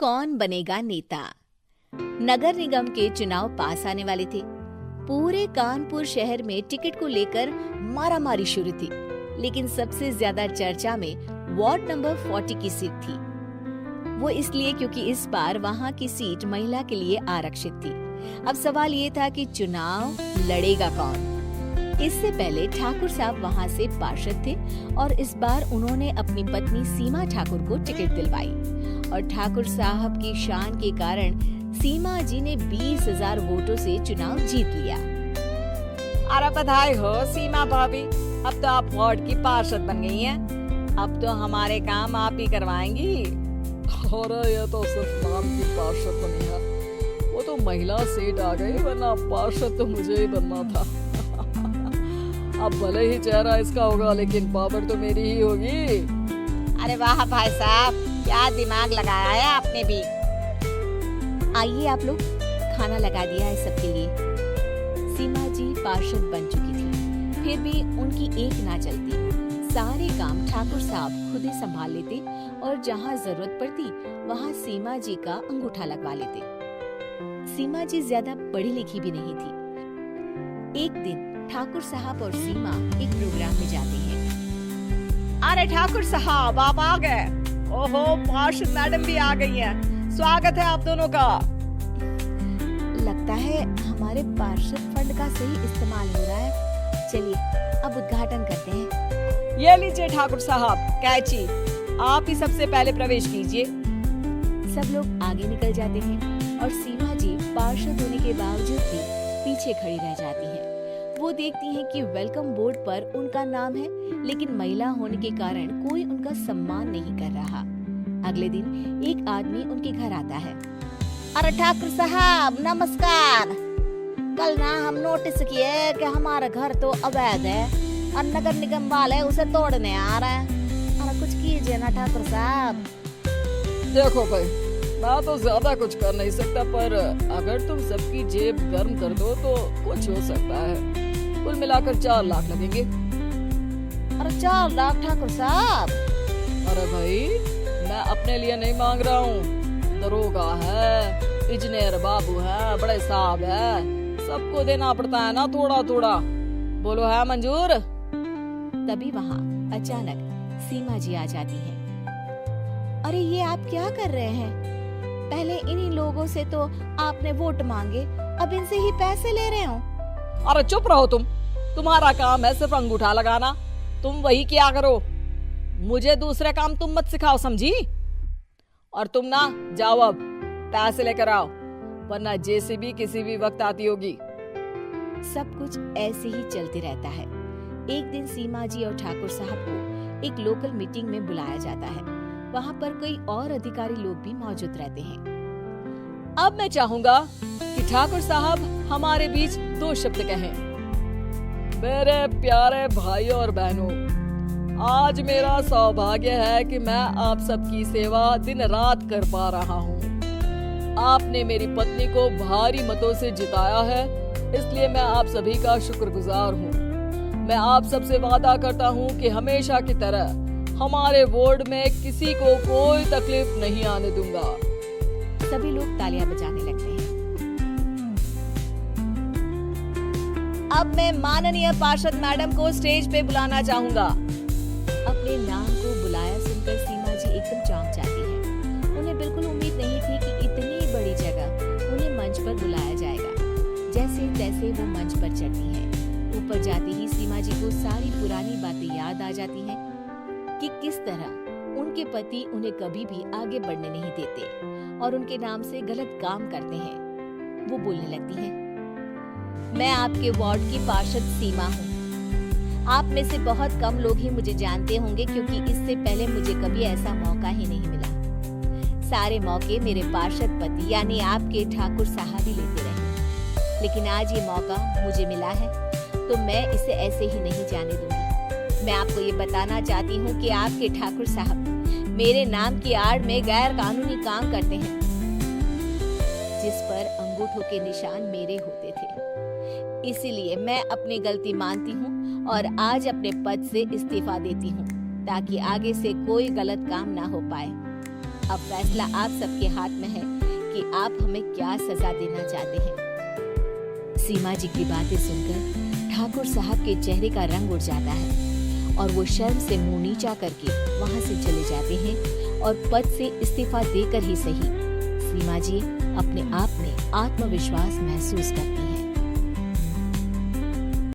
कौन बनेगा नेता। नगर निगम के चुनाव पास आने वाले थे। पूरे कानपुर शहर में टिकट को लेकर मारामारी शुरू थी, लेकिन सबसे ज्यादा चर्चा में वार्ड नंबर 40 की सीट थी। वो इसलिए क्योंकि इस बार वहां की सीट महिला के लिए आरक्षित थी। अब सवाल ये था कि चुनाव लड़ेगा कौन। इससे पहले ठाकुर साहब वहां से पार्षद थे और इस बार उन्होंने अपनी पत्नी सीमा ठाकुर को टिकट दिलवाई और ठाकुर साहब की शान के कारण सीमा जी ने 20,000 वोटों से चुनाव जीत लिया। अरे बधाई हो सीमा भाभी, अब तो आप वार्ड की पार्षद बन गई हैं। अब तो हमारे काम आप ही करवाएंगी। अरे ये तो सिर्फ नाम की पार्षद बनी है, वो तो महिला सीट आ गई, वरना पार्षद तो मुझे ही बनना था। अब भले ही चेहरा इसका होगा, लेकिन पावर तो मेरी ही होगी। अरे वाह भाई साहब, क्या दिमाग लगाया है आपने भी। आइए आप लोग, खाना लगा दिया है सबके लिए। सीमा जी पार्षद बन चुकी थी, फिर भी उनकी एक ना चलती। सारे काम ठाकुर साहब खुद ही संभाल लेते और जहाँ जरूरत पड़ती वहाँ सीमा जी का अंगूठा लगवा लेते। सीमा जी ज्यादा पढ़ी लिखी भी नहीं थी। एक दिन ठाकुर साहब और सीमा एक प्रोग्राम में जाते हैं। अरे ठाकुर साहब आप आ गए। ओहो, पार्षद मैडम भी आ गई हैं। स्वागत है आप दोनों का। लगता है हमारे पार्षद फंड का सही इस्तेमाल हो रहा है। चलिए अब उद्घाटन करते हैं। ये लीजिए ठाकुर साहब कैची, आप ही सबसे पहले प्रवेश कीजिए। सब लोग आगे निकल जाते हैं और सीमा जी पार्षद होने के बावजूद भी पीछे खड़ी रह जाती हैं। वो देखती हैं कि वेलकम बोर्ड पर उनका नाम है, लेकिन महिला होने के कारण कोई उनका सम्मान नहीं कर रहा। अगले दिन एक आदमी उनके घर आता है। अरे ठाकुर साहब नमस्कार। कल ना हम नोटिस किए कि हमारा घर तो अवैध है और नगर निगम वाले उसे तोड़ने आ रहे हैं। अरे कुछ कीजिए ना ठाकुर साहब। देखो भाई, मैं तो ज्यादा कुछ कर नहीं सकता, पर अगर तुम सबकी जेब गर्म कर दो तो कुछ हो सकता है। कुल मिलाकर 4 लाख लगेंगे। अरे 4 लाख ठाकुर साहब? अरे भाई, मैं अपने लिए नहीं मांग रहा हूँ। दरोगा है, इंजीनियर बाबू है, बड़े साहब है, सबको देना पड़ता है ना थोड़ा थोड़ा। बोलो है मंजूर? तभी वहाँ अचानक सीमा जी आ जाती है। अरे ये आप क्या कर रहे हैं? पहले इन्हीं लोगों से तो आपने वोट मांगे, अब इनसे ही पैसे ले रहे हो। अरे चुप रहो तुम, तुम्हारा काम है सिर्फ अंगूठा लगाना, तुम वही किया करो। मुझे दूसरे काम तुम मत सिखाओ, समझी? और तुम ना जाओ, अब पैसे लेकर आओ, वरना जेसीबी किसी भी वक्त आती होगी। सब कुछ ऐसे ही चलते रहता है। एक दिन सीमा जी और ठाकुर साहब को एक लोकल मीटिंग में बुलाया जाता है। वहाँ पर कई और अधिकारी लोग भी मौजूद रहते हैं। अब मैं चाहूंगा कि ठाकुर साहब हमारे बीच 2 शब्द कहें। मेरे प्यारे भाइयों और बहनों, आज मेरा सौभाग्य है कि मैं आप सबकी सेवा दिन रात कर पा रहा हूँ। आपने मेरी पत्नी को भारी मतों से जिताया है, इसलिए मैं आप सभी का शुक्रगुजार हूँ। मैं आप सबसे वादा करता हूँ कि हमेशा की तरह हमारे वार्ड में किसी को कोई तकलीफ नहीं आने दूंगा। सभी लोग तालियां बजाने लगते हैं। अब मैं माननीय पार्षद मैडम को स्टेज पे बुलाना चाहूंगा। अपने नाम को बुलाया सुनकर सीमा जी एकदम चौंक जाती है। उन्हें बिल्कुल उम्मीद नहीं थी कि इतनी बड़ी जगह उन्हें मंच पर बुलाया जाएगा। जैसे तैसे वो मंच पर चढ़ती हैं। ऊपर जाते ही सीमा जी को सारी पुरानी बातें याद आ जाती हैं कि किस तरह उनके पति उन्हें कभी भी आगे बढ़ने नहीं देते और उनके नाम से गलत काम करते हैं। वो बोलने लगती हैं, मैं आपके वार्ड की पार्षद सीमा हूँ। आप में से बहुत कम लोग ही मुझे जानते होंगे, क्योंकि इससे पहले मुझे कभी ऐसा मौका ही नहीं मिला। सारे मौके मेरे पार्षद पति यानी आपके ठाकुर साहब ही लेते रहे, लेकिन आज ये मौका मुझे मिला है तो मैं इसे ऐसे ही नहीं जाने दूंगी। मैं आपको ये बताना चाहती हूँ कि आपके ठाकुर साहब मेरे नाम की आड़ में गैर कानूनी काम करते हैं, जिस पर अंगूठों के निशान मेरे होते थे। इसीलिए मैं अपनी गलती मानती हूँ और आज अपने पद से इस्तीफा देती हूँ, ताकि आगे से कोई गलत काम ना हो पाए। अब फैसला आप सबके हाथ में है कि आप हमें क्या सजा देना चाहते हैं। सीमा जी की बातें सुनकर ठाकुर साहब के चेहरे का रंग उड़ जाता है और वो शर्म से मुंह नीचा करके वहां से चले जाते हैं और पद से इस्तीफा देकर ही सही सीमा जी अपने आप में आत्मविश्वास महसूस करती हैं।